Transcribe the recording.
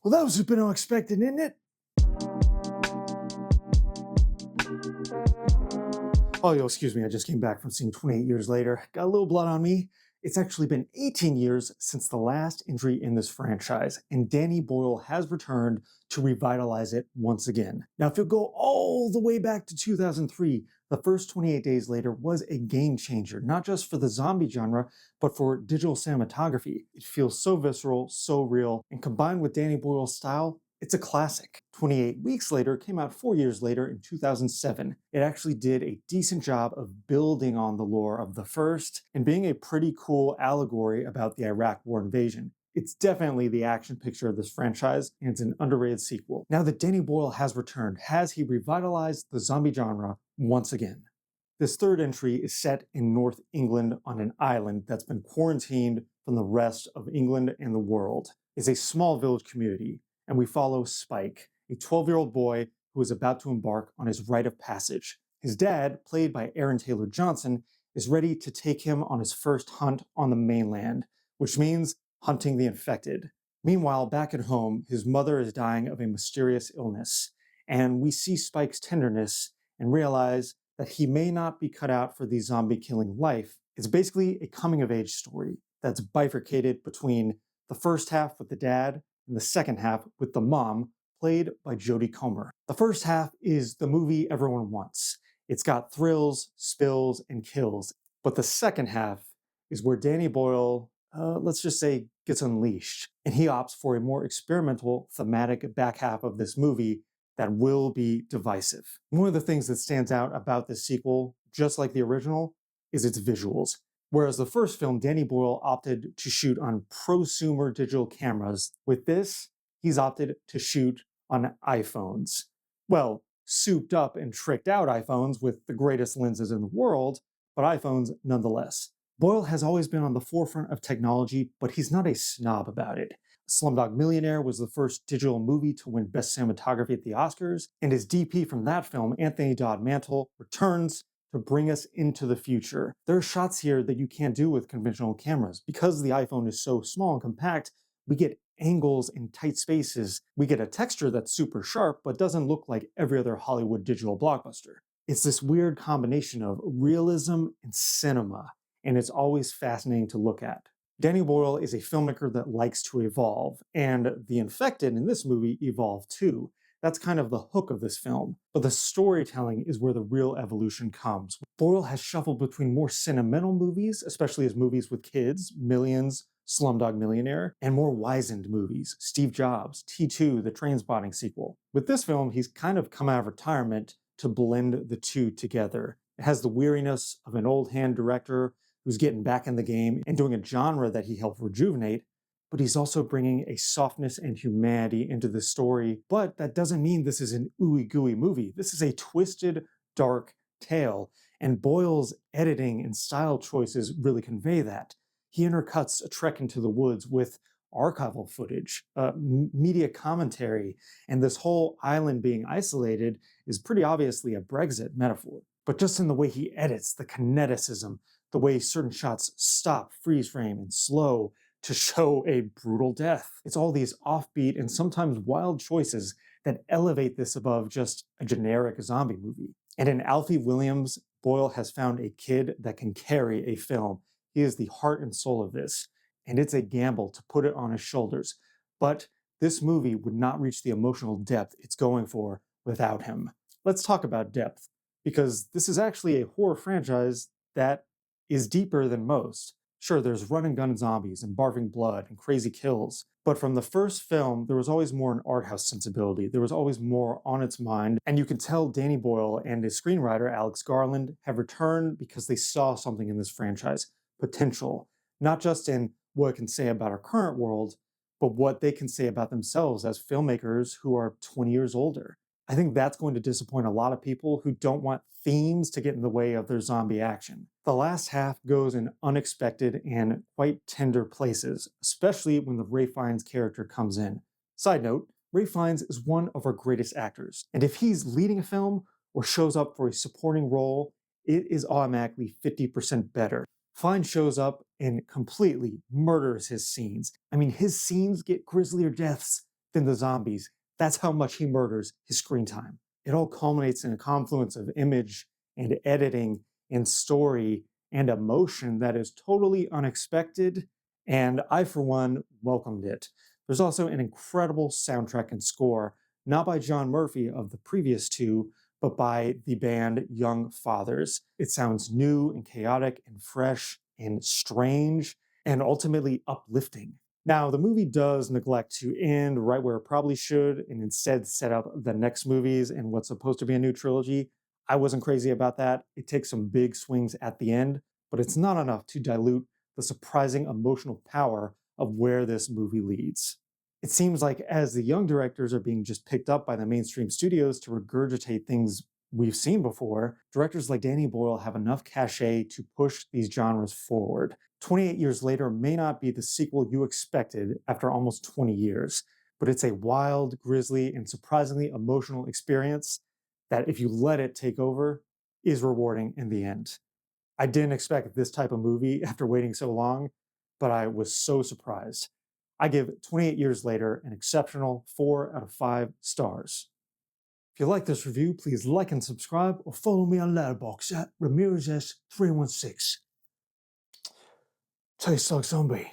Well, that was a bit unexpected, isn't it? Oh, yo, excuse me. I just came back from seeing 28 Years Later. Got a little blood on me. It's actually been 18 years since the last entry in this franchise, and Danny Boyle has returned to revitalize it once again. Now, if you go all the way back to 2003, the first 28 Days Later was a game changer, not just for the zombie genre, but for digital cinematography. It feels so visceral, so real, and combined with Danny Boyle's style, it's a classic. 28 Weeks Later came out 4 years later in 2007. It actually did a decent job of building on the lore of the first and being a pretty cool allegory about the Iraq War invasion. It's definitely the action picture of this franchise, and it's an underrated sequel. Now that Danny Boyle has returned, has he revitalized the zombie genre once again? This third entry is set in North England on an island that's been quarantined from the rest of England and the world. It's a small village community, and we follow Spike, a 12-year-old boy who is about to embark on his rite of passage. His dad, played by Aaron Taylor Johnson, is ready to take him on his first hunt on the mainland, which means hunting the infected. Meanwhile, back at home, his mother is dying of a mysterious illness, and we see Spike's tenderness and realize that he may not be cut out for the zombie killing life. It's basically a coming of age story that's bifurcated between the first half with the dad and the second half with the mom, played by Jodie Comer. The first half is the movie everyone wants. It's got thrills, spills, and kills. But the second half is where Danny Boyle, let's just say, gets unleashed. And he opts for a more experimental, thematic back half of this movie that will be divisive. One of the things that stands out about this sequel, just like the original, is its visuals. Whereas the first film, Danny Boyle opted to shoot on prosumer digital cameras. With this, he's opted to shoot on iPhones. Well, souped up and tricked out iPhones with the greatest lenses in the world, but iPhones nonetheless. Boyle has always been on the forefront of technology, but he's not a snob about it. Slumdog Millionaire was the first digital movie to win Best Cinematography at the Oscars, and his DP from that film, Anthony Dodd Mantle, returns to bring us into the future. There are shots here that you can't do with conventional cameras. Because the iPhone is so small and compact, we get angles in tight spaces. We get a texture that's super sharp, but doesn't look like every other Hollywood digital blockbuster. It's this weird combination of realism and cinema, and it's always fascinating to look at. Danny Boyle is a filmmaker that likes to evolve, and the infected in this movie evolve too. That's kind of the hook of this film. But the storytelling is where the real evolution comes. Boyle has shuffled between more sentimental movies, especially his movies with kids, Millions, Slumdog Millionaire, and more wizened movies, Steve Jobs, T2, the Trainspotting sequel. With this film, he's kind of come out of retirement to blend the two together. It has the weariness of an old hand director who's getting back in the game and doing a genre that he helped rejuvenate, but he's also bringing a softness and humanity into the story. But that doesn't mean this is an ooey gooey movie. This is a twisted, dark tale, and Boyle's editing and style choices really convey that. He intercuts a trek into the woods with archival footage, media commentary, and this whole island being isolated is pretty obviously a Brexit metaphor. But just in the way he edits, the kineticism, the way certain shots stop, freeze frame, and slow to show a brutal death. It's all these offbeat and sometimes wild choices that elevate this above just a generic zombie movie. And in Alfie Williams, Boyle has found a kid that can carry a film. He is the heart and soul of this, and it's a gamble to put it on his shoulders. But this movie would not reach the emotional depth it's going for without him. Let's talk about depth, because this is actually a horror franchise that is deeper than most. Sure, there's run and gun zombies and barfing blood and crazy kills, but from the first film, there was always more an art house sensibility. There was always more on its mind, and you can tell Danny Boyle and his screenwriter, Alex Garland, have returned because they saw something in this franchise, potential, not just in what it can say about our current world, but what they can say about themselves as filmmakers who are 20 years older. I think that's going to disappoint a lot of people who don't want themes to get in the way of their zombie action. The last half goes in unexpected and quite tender places, especially when the Ralph Fiennes character comes in. Side note, Ralph Fiennes is one of our greatest actors, and if he's leading a film or shows up for a supporting role, it is automatically 50% better. Fiennes shows up and completely murders his scenes. I mean, his scenes get grislier deaths than the zombies. That's how much he murders his screen time. It all culminates in a confluence of image and editing and story and emotion that is totally unexpected, and I, for one, welcomed it. There's also an incredible soundtrack and score, not by John Murphy of the previous two, but by the band Young Fathers. It sounds new and chaotic and fresh and strange and ultimately uplifting. Now, the movie does neglect to end right where it probably should and instead set up the next movies in what's supposed to be a new trilogy. I wasn't crazy about that. It takes some big swings at the end, but it's not enough to dilute the surprising emotional power of where this movie leads. It seems like as the young directors are being just picked up by the mainstream studios to regurgitate things we've seen before, directors like Danny Boyle have enough cachet to push these genres forward. 28 Years Later may not be the sequel you expected after almost 20 years, but it's a wild, grisly, and surprisingly emotional experience that, if you let it take over, is rewarding in the end. I didn't expect this type of movie after waiting so long, but I was so surprised. I give 28 Years Later an exceptional 4 out of 5 stars. If you like this review, please like and subscribe or follow me on Letterboxd at RamirezS316. Tastes like zombie.